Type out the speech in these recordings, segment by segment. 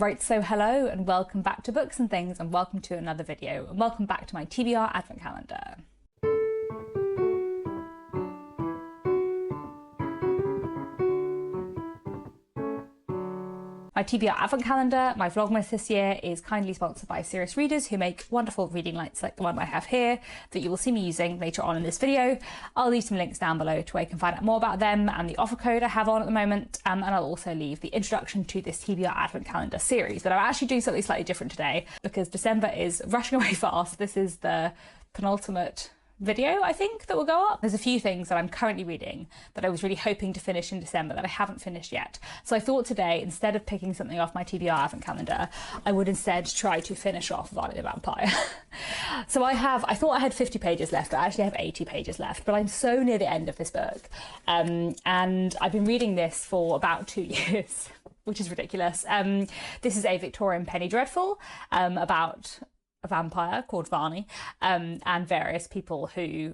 Right, so hello and welcome back to Books and Things, and welcome to another video, and welcome back to my TBR Advent Calendar. My TBR Advent Calendar, my Vlogmas this year, is kindly sponsored by Serious Readers, who make wonderful reading lights like the one I have here that you will see me using later on in this video. I'll leave some links down below to where you can find out more about them and the offer code I have on at the moment, and I'll also leave the introduction to this TBR Advent Calendar series. But I'm actually doing something slightly different today because December is rushing away fast. This is the penultimate video, I think, that will go up. There's a few things that I'm currently reading that I was really hoping to finish in December that I haven't finished yet. So I thought today, instead of picking something off my TBR Advent Calendar, I would instead try to finish off Varney the Vampire. So I thought I had 50 pages left, but I actually have 80 pages left, but I'm so near the end of this book. And I've been reading this for about 2 years, which is ridiculous. This is a Victorian penny dreadful about a vampire called Varney, and various people who,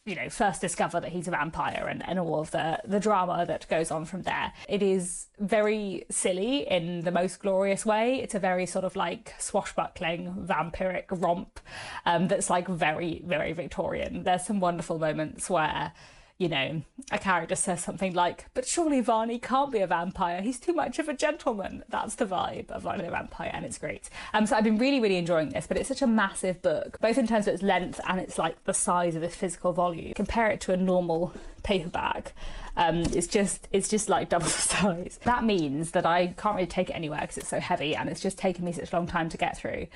you know, first discover that he's a vampire and all of the drama that goes on from there. It is very silly in the most glorious way. It's a very sort of like swashbuckling vampiric romp that's like very, very Victorian. There's some wonderful moments where, you know, a character says something like, "But surely Varney can't be a vampire, he's too much of a gentleman." That's the vibe of Varney the Vampire, and it's great. So I've been really, really enjoying this, but it's such a massive book, both in terms of its length and it's like the size of this physical volume. Compare it to a normal paperback, it's just like double the size. That means that I can't really take it anywhere because it's so heavy, and it's just taken me such a long time to get through.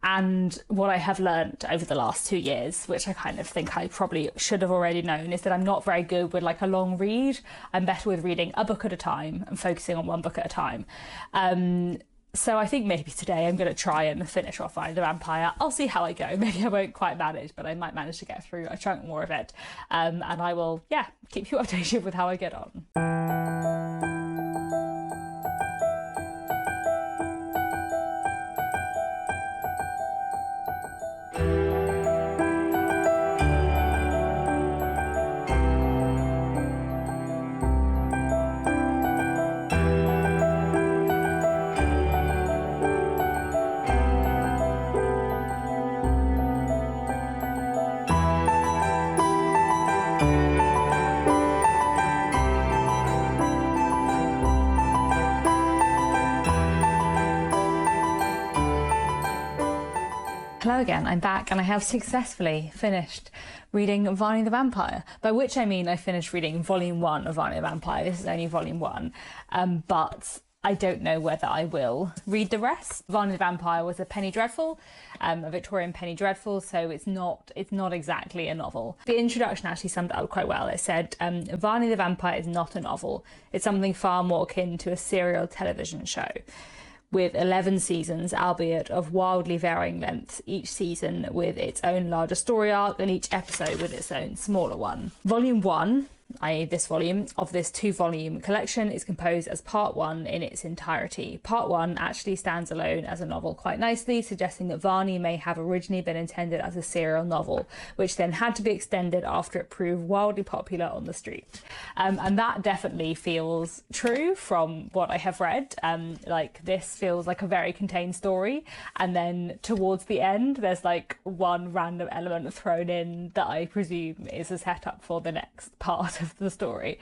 And what I have learned over the last 2 years, which I kind of think I probably should have already known, is that I'm not very good with like a long read. I'm better with reading a book at a time and focusing on one book at a time. So I think maybe today I'm going to try and finish off Varney the Vampire. I'll see how I go. Maybe I won't quite manage, but I might manage to get through a chunk more of it. And I will, yeah, keep you updated with how I get on. Hello again, I'm back and I have successfully finished reading Varney the Vampire, by which I mean I finished reading volume 1 of Varney the Vampire. This is only volume 1, but I don't know whether I will read the rest. Varney the Vampire was a penny dreadful, a Victorian penny dreadful, so it's not exactly a novel. The introduction actually summed it up quite well. It said, Varney the Vampire is not a novel. It's something far more akin to a serial television show, with 11 seasons, albeit of wildly varying lengths, each season with its own larger story arc and each episode with its own smaller one. Volume 1, i.e. this volume, of this 2-volume collection is composed as part 1 in its entirety. Part 1 actually stands alone as a novel quite nicely, suggesting that Varney may have originally been intended as a serial novel, which then had to be extended after it proved wildly popular on the street. And that definitely feels true from what I have read. Like, this feels like a very contained story, and then towards the end there's like one random element thrown in that I presume is a setup for the next part of the story,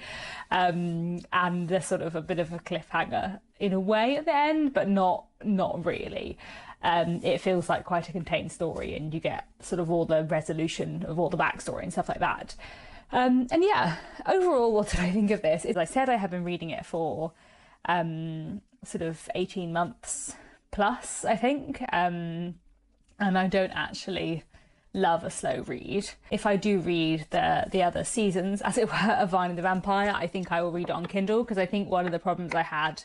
and there's sort of a bit of a cliffhanger in a way at the end, but not really. It feels like quite a contained story, and you get sort of all the resolution of all the backstory and stuff like that. And yeah, overall, what did I think of this? As I said, I have been reading it for sort of 18 months plus, I think, and I don't actually love a slow read. If I do read the other seasons, as it were, of Varney the Vampire, I think I will read it on Kindle, because I think one of the problems I had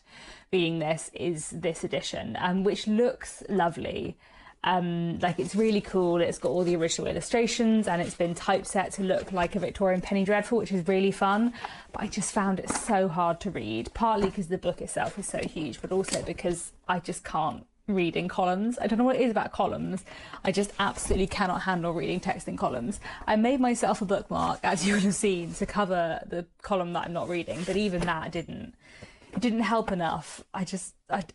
reading this is this edition, which looks lovely. Like, it's really cool. It's got all the original illustrations and it's been typeset to look like a Victorian penny dreadful, which is really fun. But I just found it so hard to read, partly because the book itself is so huge, but also because I just can't reading columns. I don't know what it is about columns. I just absolutely cannot handle reading text in columns. I made myself a bookmark, as you would have seen, to cover the column that I'm not reading, but even that it didn't help enough. I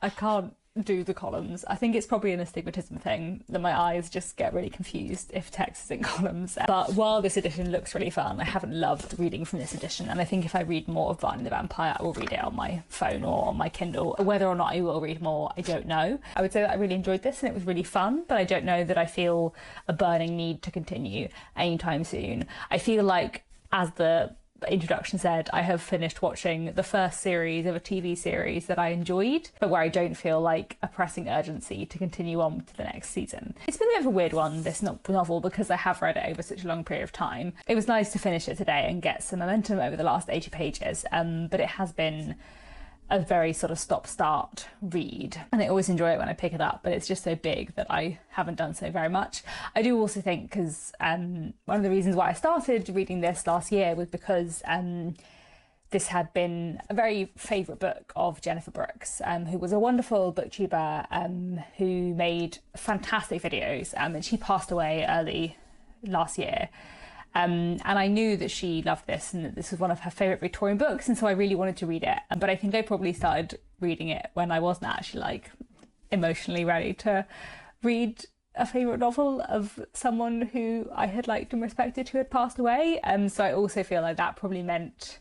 can't do the columns. I think it's probably an astigmatism thing that my eyes just get really confused if text is in columns. But while this edition looks really fun, I haven't loved reading from this edition, and I think if I read more of Varney the Vampire, I will read it on my phone or on my Kindle. Whether or not I will read more, I don't know. I would say that I really enjoyed this and it was really fun, but I don't know that I feel a burning need to continue anytime soon. I feel like, as the introduction said, I have finished watching the first series of a TV series that I enjoyed, but where I don't feel like a pressing urgency to continue on to the next season. It's been a bit of a weird one, this novel, because I have read it over such a long period of time. It was nice to finish it today and get some momentum over the last 80 pages, but it has been a very sort of stop-start read, and I always enjoy it when I pick it up, but it's just so big that I haven't done so very much. I do also think, because one of the reasons why I started reading this last year was because this had been a very favourite book of Jennifer Brooks, who was a wonderful booktuber who made fantastic videos, and she passed away early last year. And I knew that she loved this and that this was one of her favourite Victorian books, and so I really wanted to read it. But I think I probably started reading it when I wasn't actually like emotionally ready to read a favourite novel of someone who I had liked and respected who had passed away. So I also feel like that probably meant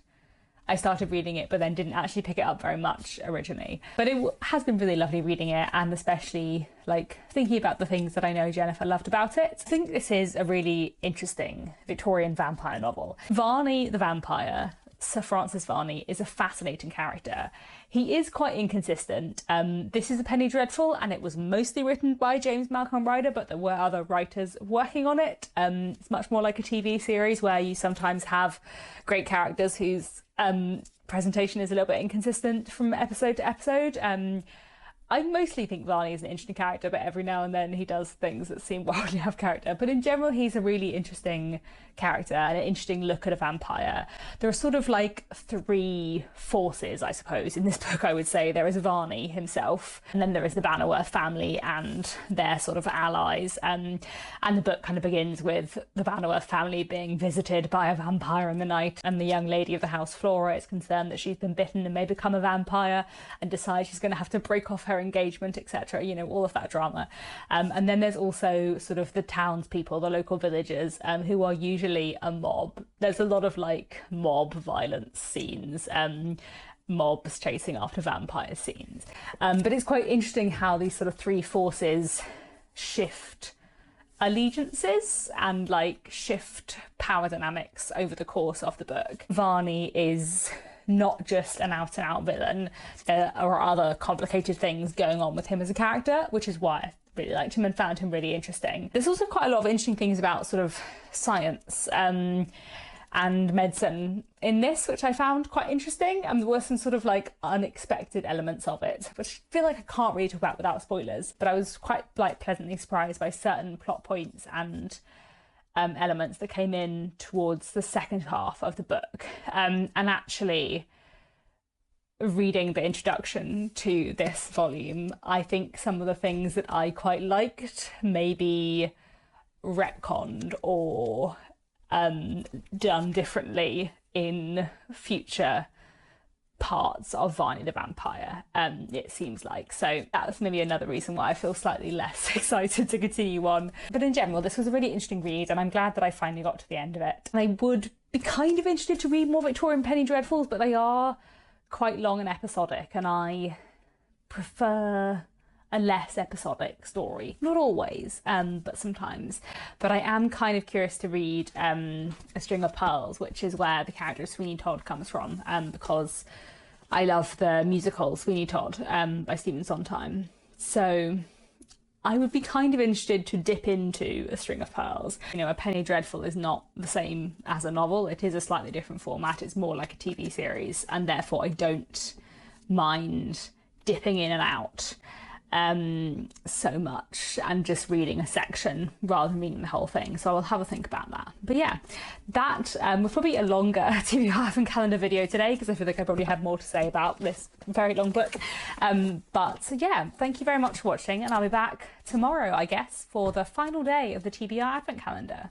I started reading it but then didn't actually pick it up very much originally. But it has been really lovely reading it, and especially like thinking about the things that I know Jennifer loved about it. I think this is a really interesting Victorian vampire novel. Varney the Vampire, Sir Francis Varney, is a fascinating character. He is quite inconsistent. This is a Penny Dreadful, and it was mostly written by James Malcolm Ryder, but there were other writers working on it. It's much more like a TV series where you sometimes have great characters whose presentation is a little bit inconsistent from episode to episode. I mostly think Varney is an interesting character, but every now and then he does things that seem wildly out of character. But in general, he's a really interesting character and an interesting look at a vampire. There are sort of like three forces, I suppose, in this book, I would say. There is Varney himself, and then there is the Bannerworth family and their sort of allies. And the book kind of begins with the Bannerworth family being visited by a vampire in the night, and the young lady of the house, Flora, is concerned that she's been bitten and may become a vampire and decides she's going to have to break off her engagement, etc. You know, all of that drama. And then there's also sort of the townspeople, the local villagers, who are usually a mob. There's a lot of like mob violence scenes, mobs chasing after vampire scenes. But it's quite interesting how these sort of three forces shift allegiances and like shift power dynamics over the course of the book. Varney is not just an out-and-out villain. There are other complicated things going on with him as a character, which is why I really liked him and found him really interesting. There's also quite a lot of interesting things about sort of science and medicine in this, which I found quite interesting, and there were some sort of like unexpected elements of it, which I feel like I can't really talk about without spoilers, but I was quite like pleasantly surprised by certain plot points and elements that came in towards the second half of the book. And actually, reading the introduction to this volume, I think some of the things that I quite liked maybe retconned or done differently in future parts of Varney the Vampire, it seems like. So that's maybe another reason why I feel slightly less excited to continue on. But in general, this was a really interesting read, and I'm glad that I finally got to the end of it. And I would be kind of interested to read more Victorian Penny Dreadfuls, but they are quite long and episodic, and I prefer a less episodic story. Not always, but sometimes. But I am kind of curious to read A String of Pearls, which is where the character Sweeney Todd comes from, because I love the musical Sweeney Todd by Stephen Sondheim. So I would be kind of interested to dip into A String of Pearls. You know, A Penny Dreadful is not the same as a novel. It is a slightly different format. It's more like a TV series, and therefore I don't mind dipping in and out so much and just reading a section rather than reading the whole thing. So I'll have a think about that. But yeah, that was probably a longer TBR Advent Calendar video today, because I feel like I probably had more to say about this very long book. But yeah, thank you very much for watching, and I'll be back tomorrow, I guess, for the final day of the TBR Advent Calendar.